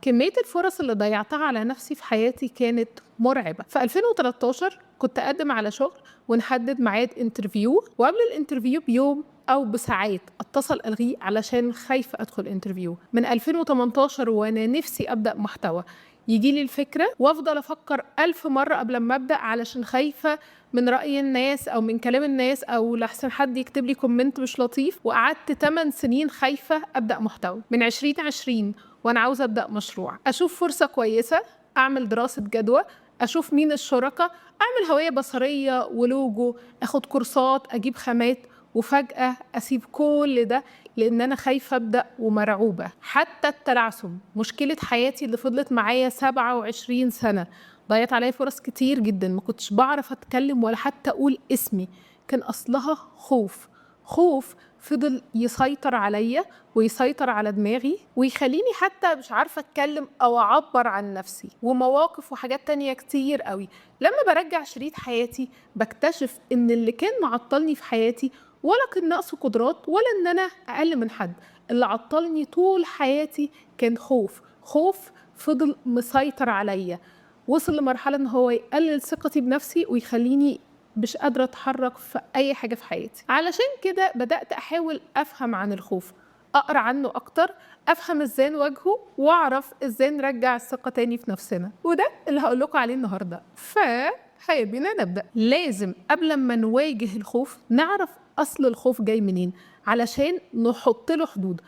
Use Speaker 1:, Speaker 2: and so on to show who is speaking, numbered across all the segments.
Speaker 1: كمية الفرص اللي ضيعتها على نفسي في حياتي كانت مرعبة. في 2013 كنت أقدم على شغل ونحدد ميعاد انترفيو، وقبل الانترفيو بيوم أو بساعات أتصل ألغيه علشان خايفة أدخل انترفيو. من 2018 وأنا نفسي أبدأ محتوى، يجيلي الفكرة وأفضل أفكر 1000 مرة قبل ما أبدأ علشان خايفة من رأي الناس أو من كلام الناس أو لحسن حد يكتب لي كومنت مش لطيف. وقعدت 8 سنين خايفة أبدأ محتوى. من 2020 وأنا عاوزة أبدأ مشروع، أشوف فرصة كويسة، أعمل دراسة جدوى، أشوف مين الشركاء، أعمل هوية بصرية ولوجو، أخد كورسات، أجيب خامات، وفجأة أسيب كل ده لأن أنا خايفة أبدأ ومرعوبة. حتى التلعثم، مشكلة حياتي اللي فضلت معايا 27 سنة، ضيعت عليا فرص كتير جدا. ما كنتش بعرف أتكلم ولا حتى أقول اسمي، كان أصلها خوف. خوف فضل يسيطر عليا ويسيطر على دماغي ويخليني حتى مش عارفة أتكلم أو أعبر عن نفسي، ومواقف وحاجات تانية كتير قوي. لما برجع شريط حياتي بكتشف إن اللي كان معطلني في حياتي ولا كان نقص قدرات ولا إن أنا أقل من حد. اللي عطلني طول حياتي كان خوف. خوف فضل مسيطر عليا، وصل لمرحلة إن هو يقلل ثقتي بنفسي ويخليني مش قادرة أتحرك في أي حاجة في حياتي. علشان كده بدأت أحاول أفهم عن الخوف، أقرأ عنه أكتر، أفهم إزاي نواجهه وأعرف إزاي نرجع الثقة تاني في نفسنا. وده اللي هقول لكم عليه النهاردة. هيا بينا نبدأ. لازم قبل ما نواجه الخوف نعرف أصل الخوف جاي منين، علشان نحط له حدود،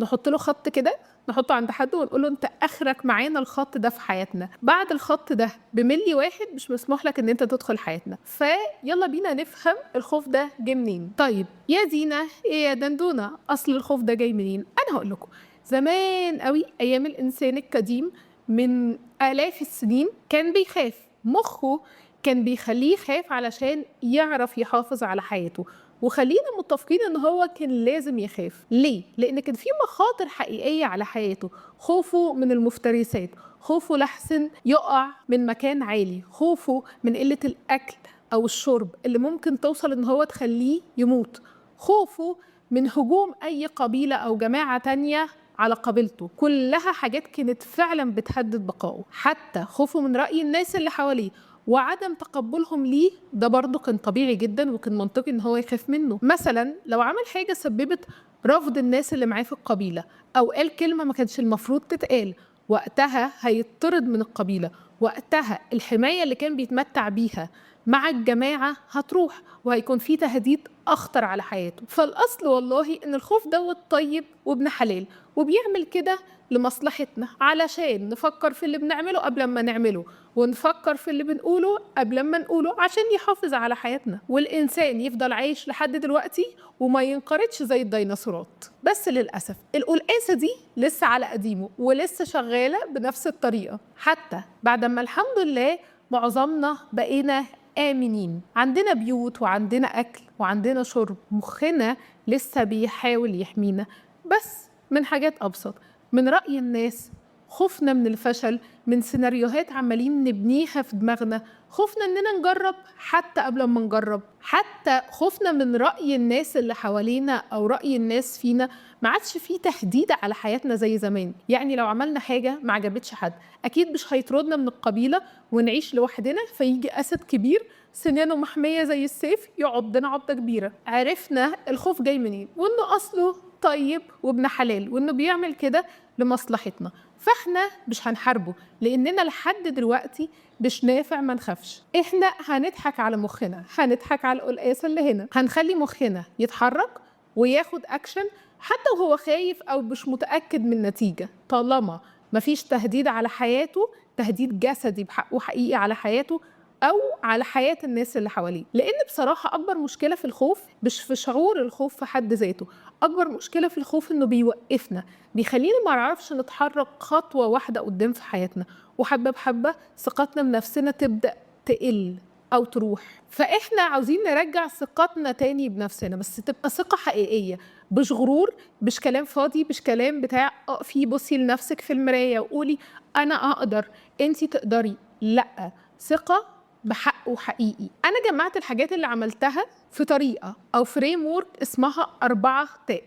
Speaker 1: نحط له خط كده، نحطه عند حد ونقول له انت اخرك معانا الخط ده في حياتنا، بعد الخط ده بملي واحد مش مسموح لك ان انت تدخل حياتنا. فيلا بينا نفهم الخوف ده جاي منين. طيب يا دينا، ايه يا دندونه، اصل الخوف ده جاي منين؟ انا هقول لكم. زمان قوي ايام الانسان القديم من آلاف السنين كان بيخاف. مخه كان بيخليه يخاف علشان يعرف يحافظ على حياته. وخلينا متفقين ان هو كان لازم يخاف. ليه؟ لان كان في مخاطر حقيقية على حياته. خوفه من المفترسات، خوفه لحسن يقع من مكان عالي، خوفه من قلة الاكل او الشرب اللي ممكن توصل ان هو تخليه يموت، خوفه من هجوم اي قبيلة او جماعة تانية على قبيلته. كلها حاجات كانت فعلا بتهدد بقائه. حتى خوفه من رأي الناس اللي حواليه وعدم تقبلهم ليه، ده برضه كان طبيعي جدا وكان منطقي ان هو يخاف منه. مثلا لو عمل حاجة سببت رفض الناس اللي معاه في القبيلة او قال كلمة ما كانش المفروض تتقال، وقتها هيطرد من القبيلة. وقتها الحماية اللي كان بيتمتع بيها مع الجماعة هتروح، وهيكون في تهديد أخطر على حياته. فالأصل والله إن الخوف دوت طيب وابن حلال، وبيعمل كده لمصلحتنا، علشان نفكر في اللي بنعمله قبل ما نعمله، ونفكر في اللي بنقوله قبل ما نقوله، عشان يحافظ على حياتنا والإنسان يفضل عايش لحد دلوقتي وما ينقرضش زي الديناصورات. بس للأسف القلقاسة دي لسه على قديمه ولسه شغالة بنفس الطريقة، حتى بعد ما الحمد لله معظمنا بقينا آمنين، عندنا بيوت وعندنا أكل وعندنا شرب. مخنا لسه بيحاول يحمينا بس من حاجات أبسط، من رأي الناس، خوفنا من الفشل، من سيناريوهات عمالين نبنيها في دماغنا، خوفنا إننا نجرب حتى قبل ما نجرب، حتى خوفنا من رأي الناس اللي حوالينا أو رأي الناس فينا. ما عادش فيه تهديد على حياتنا زي زمان. يعني لو عملنا حاجة ما عجبتش حد أكيد مش هيطردنا من القبيلة ونعيش لوحدنا، فيجي أسد كبير سنانه محمية زي السيف يعضنا عضة كبيرة. عرفنا الخوف جاي منين، وإنه أصله طيب وابن حلال، وإنه بيعمل كده لمصلحتنا. فإحنا مش هنحاربه لأننا لحد دلوقتي مش نافع ما نخافش. إحنا هنضحك على مخنا، هنضحك على القلقاسة اللي هنا، هنخلي مخنا يتحرك وياخد أكشن حتى وهو خايف أو مش متأكد من النتيجة، طالما مفيش تهديد على حياته، تهديد جسدي بحقه حقيقي على حياته أو على حياة الناس اللي حواليه. لأن بصراحة أكبر مشكلة في الخوف مش في شعور الخوف في حد ذاته، أكبر مشكلة في الخوف إنه بيوقفنا، بيخلينا ما نعرفش نتحرك خطوة واحدة قدام في حياتنا، وحبة بحبة ثقتنا بنفسنا تبدأ تقل أو تروح. فإحنا عاوزين نرجع ثقتنا تاني بنفسنا، بس تبقى ثقة حقيقية، مش غرور، مش كلام فاضي، مش كلام بتاع اقفي بصي لنفسك في المراية وقولي أنا أقدر، أنتي تقدري. لأ، ثقة بحق وحقيقي. أنا جمعت الحاجات اللي عملتها في طريقة أو فريم وورك اسمها 4 تاء.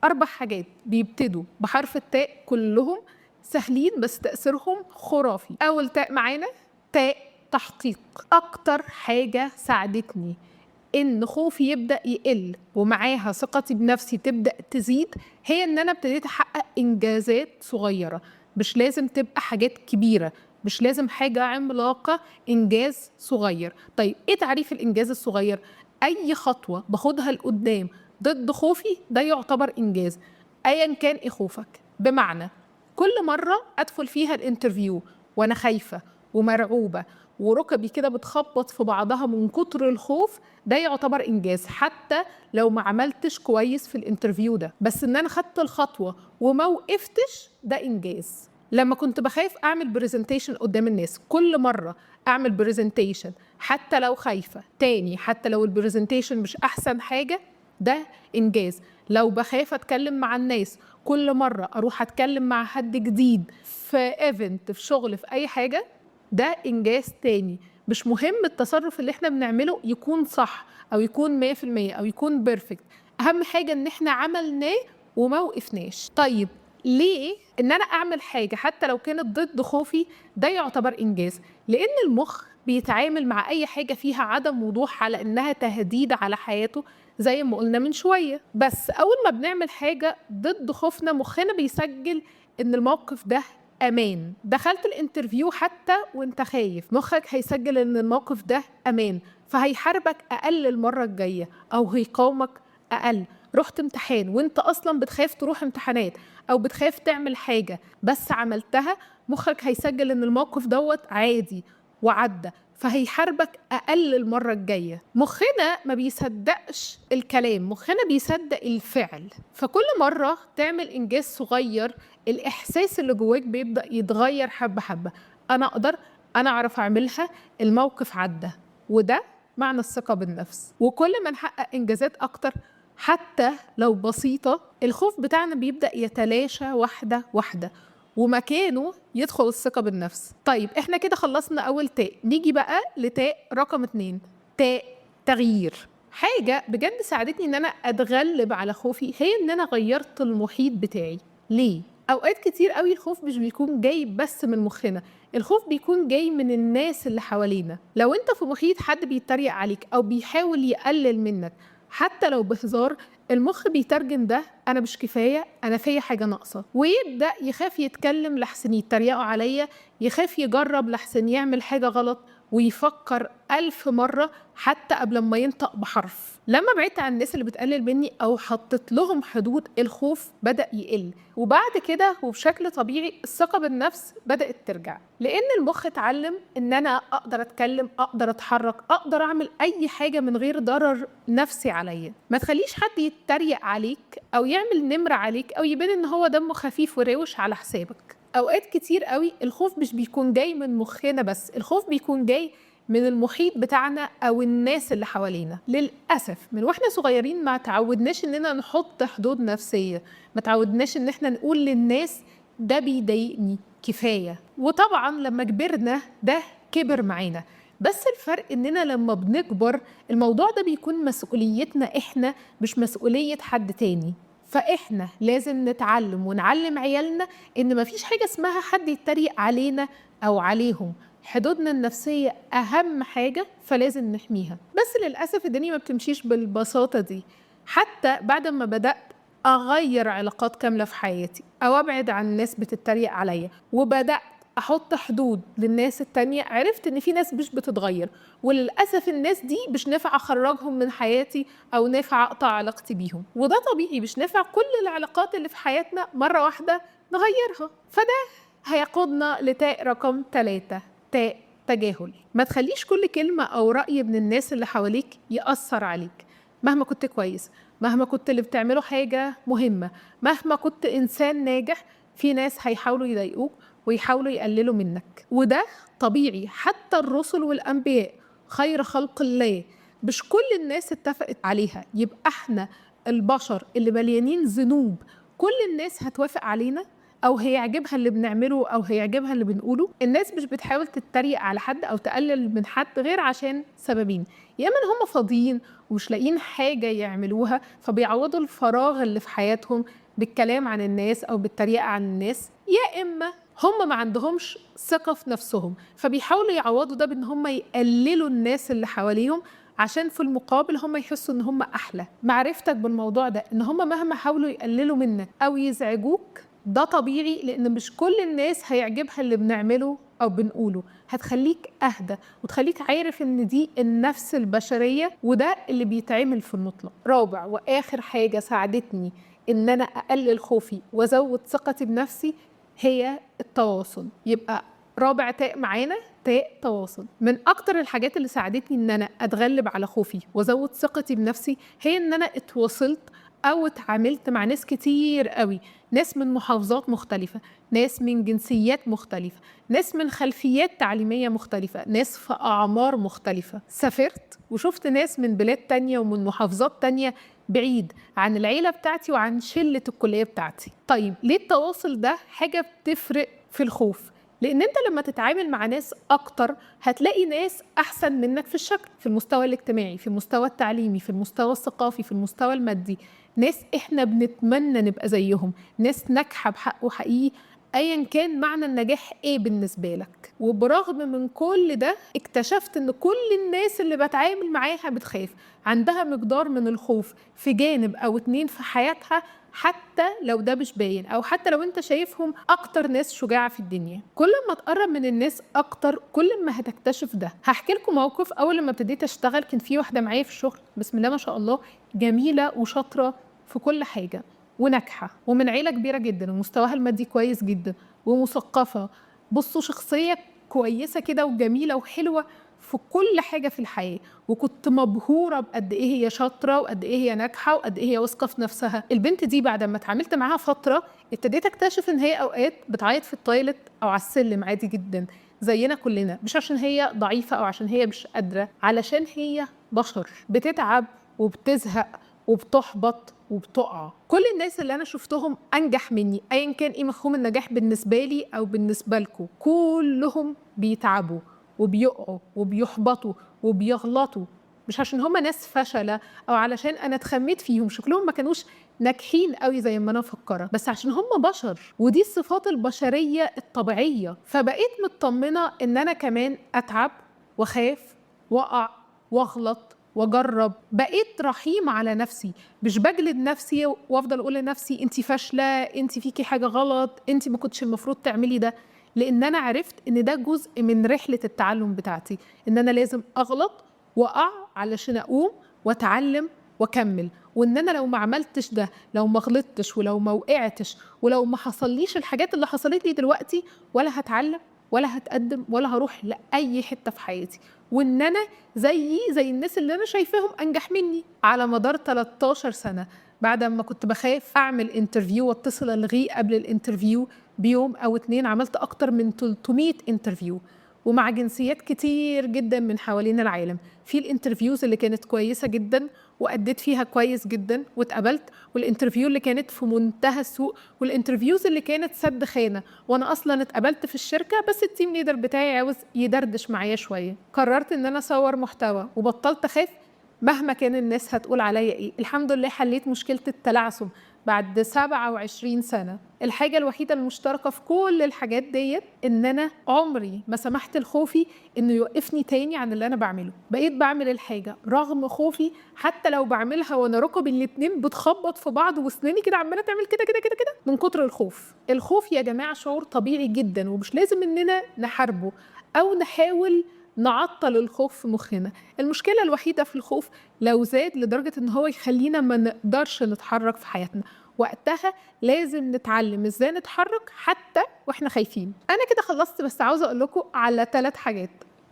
Speaker 1: 4 حاجات بيبتدوا بحرف التاء كلهم سهلين بس تأثيرهم خرافي. أول تاء معانا تاء تحقيق. أكتر حاجة ساعدتني إن خوفي يبدأ يقل ومعاها ثقتي بنفسي تبدأ تزيد هي إن أنا ابتديت أحقق إنجازات صغيرة، مش لازم تبقى حاجات كبيرة، مش لازم حاجة عملاقة، إنجاز صغير. طيب إيه تعريف الإنجاز الصغير؟ أي خطوة باخدها لقدام ضد خوفي ده يعتبر إنجاز، أيا كان إيه خوفك. بمعنى كل مرة أدخل فيها الانترفيو وأنا خايفة ومرعوبة وركبي كده بتخبط في بعضها من كتر الخوف، ده يعتبر إنجاز حتى لو ما عملتش كويس في الانترفيو ده، بس إن أنا خدت الخطوة وما وقفتش ده إنجاز. لما كنت بخاف أعمل بريزنتيشن قدام الناس، كل مرة أعمل بريزنتيشن حتى لو خايفة تاني، حتى لو البريزنتيشن مش أحسن حاجة، ده إنجاز. لو بخاف أتكلم مع الناس، كل مرة أروح أتكلم مع حد جديد في ايفنت، في شغل، في أي حاجة، ده إنجاز تاني. مش مهم التصرف اللي احنا بنعمله يكون صح أو يكون 100% أو يكون بيرفكت، أهم حاجة إن احنا عملناه وما وقفناش. طيب ليه إن أنا أعمل حاجة حتى لو كانت ضد خوفي ده يعتبر إنجاز؟ لأن المخ بيتعامل مع أي حاجة فيها عدم وضوح على إنها تهديد على حياته زي ما قلنا من شوية. بس أول ما بنعمل حاجة ضد خوفنا مخنا بيسجل إن الموقف ده أمان. دخلت الانترفيو حتى وانت خايف، مخك هيسجل إن الموقف ده أمان، فهيحاربك أقل المرة الجاية أو هيقاومك أقل. رحت امتحان وانت أصلا بتخاف تروح امتحانات أو بتخاف تعمل حاجة بس عملتها، مخك هيسجل إن الموقف دوت عادي وعدى، فهيحاربك أقل المرة الجاية. مخنا ما بيصدقش الكلام، مخنا بيصدق الفعل. فكل مرة تعمل إنجاز صغير الإحساس اللي جواك بيبدأ يتغير حبة حبة. أنا أقدر، أنا أعرف أعملها، الموقف عدى. وده معنى الثقة بالنفس. وكل ما نحقق إنجازات أكتر حتى لو بسيطة، الخوف بتاعنا بيبدأ يتلاشى واحدة واحدة ومكانه يدخل الثقة بالنفس. طيب احنا كده خلصنا أول تاء، نيجي بقى لتاء رقم 2، تاء تغيير. حاجة بجد ساعدتني ان انا اتغلب على خوفي هي ان انا غيرت المحيط بتاعي. ليه؟ اوقات كتير قوي الخوف مش بيكون جاي بس من مخنا، الخوف بيكون جاي من الناس اللي حوالينا. لو انت في محيط حد بيتريق عليك او بيحاول يقلل منك حتى لو بهزار، المخ بيترجم ده أنا مش كفاية، أنا فيا حاجة ناقصة، ويبدأ يخاف يتكلم لحسن يتريقوا عليا، يخاف يجرب لحسن يعمل حاجة غلط، ويفكر 1000 مرة حتى قبل ما ينطق بحرف. لما بعدت عن الناس اللي بتقلل مني أو حطيت لهم حدود، الخوف بدأ يقل، وبعد كده وبشكل طبيعي الثقة بالنفس بدأت ترجع، لأن المخ اتعلم إن أنا أقدر أتكلم، أقدر أتحرك، أقدر أعمل أي حاجة من غير ضرر نفسي عليا. ما تخليش حد يتريق عليك أو يعمل نمرة عليك أو يبان إن هو دمه خفيف وروش على حسابك. أوقات كتير قوي الخوف مش بيكون جاي من مخنا بس، الخوف بيكون جاي من المحيط بتاعنا أو الناس اللي حوالينا. للأسف من وإحنا صغيرين ما تعودناش إننا نحط حدود نفسية، ما تعودناش إن إحنا نقول للناس ده بيضايقني كفاية. وطبعا لما كبرنا ده كبر معانا، بس الفرق إننا لما بنكبر الموضوع ده بيكون مسؤوليتنا إحنا مش مسؤولية حد تاني. فإحنا لازم نتعلم ونعلم عيالنا إن مفيش حاجة اسمها حد يتريق علينا أو عليهم، حدودنا النفسية أهم حاجة فلازم نحميها. بس للأسف الدنيا ما بتمشيش بالبساطة دي. حتى بعد ما بدأت أغير علاقات كاملة في حياتي أو أبعد عن الناس بتتريق عليا وبدأت أحط حدود للناس التانية، عرفت إن في ناس مش بتتغير، وللأسف الناس دي مش نافع أخرجهم من حياتي أو نافع أقطع علاقتي بيهم. وده طبيعي، مش نافع كل العلاقات اللي في حياتنا مرة واحدة نغيرها. فده هيقودنا لتاء رقم 3، تاء تجاهل. ما تخليش كل كلمة أو رأي من الناس اللي حواليك يأثر عليك. مهما كنت كويس، مهما كنت اللي بتعمله حاجة مهمة، مهما كنت إنسان ناجح، في ناس هيحاولوا يضايقوك ويحاولوا يقللوا منك، وده طبيعي. حتى الرسل والأنبياء خير خلق الله مش كل الناس اتفقت عليها. يبقى احنا البشر اللي مليانين ذنوب كل الناس هتوافق علينا أو هيعجبها اللي بنعمله أو هيعجبها اللي بنقوله؟ الناس مش بتحاول تتريق على حد أو تقلل من حد غير عشان سببين: يا إما هم فاضيين ومش لاقيين حاجة يعملوها فبيعوضوا الفراغ اللي في حياتهم بالكلام عن الناس أو بالتريقة عن الناس، يا إما هم ما عندهمش ثقة في نفسهم فبيحاولوا يعوضوا ده بإن هم يقللوا الناس اللي حواليهم عشان في المقابل هم يحسوا إن هم أحلى. معرفتك بالموضوع ده إن هم مهما حاولوا يقللوا منك أو يزعجوك ده طبيعي، لأن مش كل الناس هيعجبها اللي بنعمله أو بنقوله، هتخليك أهدى وتخليك عارف إن دي النفس البشرية وده اللي بيتعمل في المطلق. رابع وآخر حاجة ساعدتني إن أنا أقلل خوفي وأزود ثقتي بنفسي هي التواصل. يبقى رابع تاء معانا تاء تواصل. من أكتر الحاجات اللي ساعدتني إن أنا أتغلب على خوفي وأزود ثقتي بنفسي هي إن أنا اتواصلت أو اتعاملت مع ناس كتير قوي، ناس من محافظات مختلفة، ناس من جنسيات مختلفة، ناس من خلفيات تعليمية مختلفة، ناس في أعمار مختلفة. سافرت وشفت ناس من بلاد تانية ومن محافظات تانية بعيد عن العيلة بتاعتي وعن شلة الكلية بتاعتي. طيب ليه التواصل ده حاجة بتفرق في الخوف؟ لأن أنت لما تتعامل مع ناس أكتر هتلاقي ناس أحسن منك في الشكل، في المستوى الاجتماعي، في المستوى التعليمي، في المستوى الثقافي، في المستوى المادي، ناس إحنا بنتمنى نبقى زيهم، ناس ناجحة بحق وحقيقي أيا كان معنى النجاح إيه بالنسبة لك. وبرغم من كل ده اكتشفت إن كل الناس اللي بتعامل معاها بتخاف، عندها مقدار من الخوف في جانب أو اتنين في حياتها، حتى لو ده مش باين أو حتى لو أنت شايفهم أكتر ناس شجاعة في الدنيا. كل ما تقرب من الناس أكتر كل ما هتكتشف ده. هحكي لكم موقف. أول لما ابتديت أشتغل كان في واحدة معايا في الشغل بسم الله ما شاء الله جميلة وشاطرة في كل حاجة وناجحة ومن عيلة كبيرة جدا ومستواها المادي كويس جدا ومثقفة. بصوا شخصية كويسة كده وجميلة وحلوة في كل حاجة في الحياة، وكنت مبهورة بقد إيه هي شاطرة وقد إيه هي ناجحة وقد إيه هي واثقة في نفسها. البنت دي بعد ما اتعاملت معاها فترة ابتديت أكتشف إن هي أوقات بتعيط في التويلت أو على السلم عادي جدا زينا كلنا، مش عشان هي ضعيفة أو عشان هي مش قادرة، علشان هي بشر بتتعب وبتزهق وبتحبط وبتقع. كل الناس اللي أنا شفتهم أنجح مني أيا كان إيه مفهوم النجاح بالنسبة لي أو بالنسبة لكم، كلهم بيتعبوا وبيقعوا وبيحبطوا وبيغلطوا، مش عشان هم ناس فشلة أو علشان أنا اتخميت فيهم، شكلهم ما كانوش ناجحين قوي زي ما أنا مفكرة، بس عشان هم بشر ودي الصفات البشرية الطبيعية. فبقيت مطمنة إن أنا كمان أتعب وخاف وأقع واغلط واجرب. بقيت رحيمة على نفسي، مش بجلد نفسي وافضل اقول لنفسي انتي فاشلة، انتي فيكي حاجة غلط، انتي ما كنتش المفروض تعملي ده، لان انا عرفت ان ده جزء من رحلة التعلم بتاعتي، ان انا لازم اغلط واقع علشان اقوم واتعلم واكمل، وان انا لو ما عملتش ده، لو ما غلطتش ولو ما وقعتش ولو ما حصليش الحاجات اللي حصلت لي دلوقتي، ولا هتعلم ولا هتقدم ولا هروح لأي حتة في حياتي، وإن أنا زي الناس اللي أنا شايفاهم أنجح مني. على مدار 13 سنة بعد ما كنت بخاف أعمل انترفيو واتصل ألغيه قبل الانترفيو بيوم أو اتنين، عملت أكتر من 300 انترفيو ومع جنسيات كتير جدا من حوالين العالم. في الانترفيوز اللي كانت كويسة جدا وأديت فيها كويس جدا واتقبلت، والانترفيو اللي كانت في منتهى السوء، والانترفيوز اللي كانت سد خانة وانا اصلا اتقبلت في الشركة بس التيم ليدر بتاعي عاوز يدردش معايا شوية. قررت ان انا اصور محتوى وبطلت اخاف مهما كان الناس هتقول عليا ايه. الحمد لله حليت مشكلة التلعثم بعد 27 سنة. الحاجة الوحيدة المشتركة في كل الحاجات ديت ان انا عمري ما سمحت لخوفي انه يوقفني تاني عن اللي انا بعمله. بقيت بعمل الحاجة رغم خوفي، حتى لو بعملها وانا ركبي الاتنين بتخبط في بعض واسناني كده عمالة تعمل كده كده كده كده من كتر الخوف. الخوف يا جماعة شعور طبيعي جدا ومش لازم اننا نحاربه او نحاول نعطل الخوف في مخنا. المشكلة الوحيدة في الخوف لو زاد لدرجة ان هو يخلينا ما نقدرش نتحرك في حياتنا، وقتها لازم نتعلم ازاي نتحرك حتى واحنا خايفين. انا كده خلصت، بس عاوزة اقول لكم على 3 حاجات.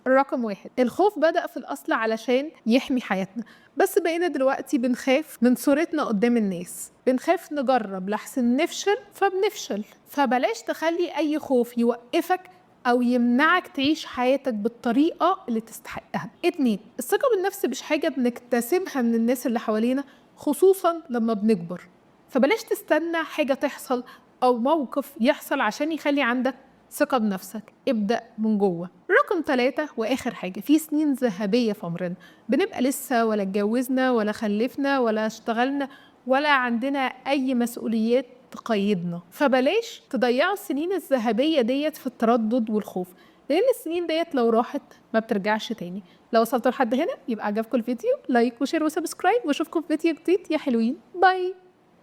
Speaker 1: رقم 1، الخوف بدأ في الأصل علشان يحمي حياتنا، بس بقينا دلوقتي بنخاف من صورتنا قدام الناس، بنخاف نجرب لحسن نفشل فبنفشل. فبلاش تخلي أي خوف يوقفك أو يمنعك تعيش حياتك بالطريقة اللي تستحقها. 2، الثقة بالنفس مش حاجة بنكتسبها من الناس اللي حوالينا، خصوصا لما بنكبر، فبلاش تستنى حاجة تحصل أو موقف يحصل عشان يخلي عندك ثقة بنفسك. ابدأ من جوه. رقم 3 وآخر حاجة، في سنين ذهبية في عمرنا بنبقى لسه ولا اتجوزنا ولا خلفنا ولا اشتغلنا ولا عندنا أي مسؤوليات تقيدنا. فبلاش تضيعوا السنين الذهبية ديت في التردد والخوف، لأن السنين ديت لو راحت ما بترجعش تاني. لو وصلتوا لحد هنا يبقى عجبكم الفيديو، لايك وشير وسبسكرايب، واشوفكم في فيديو جديد يا حلوين. باي.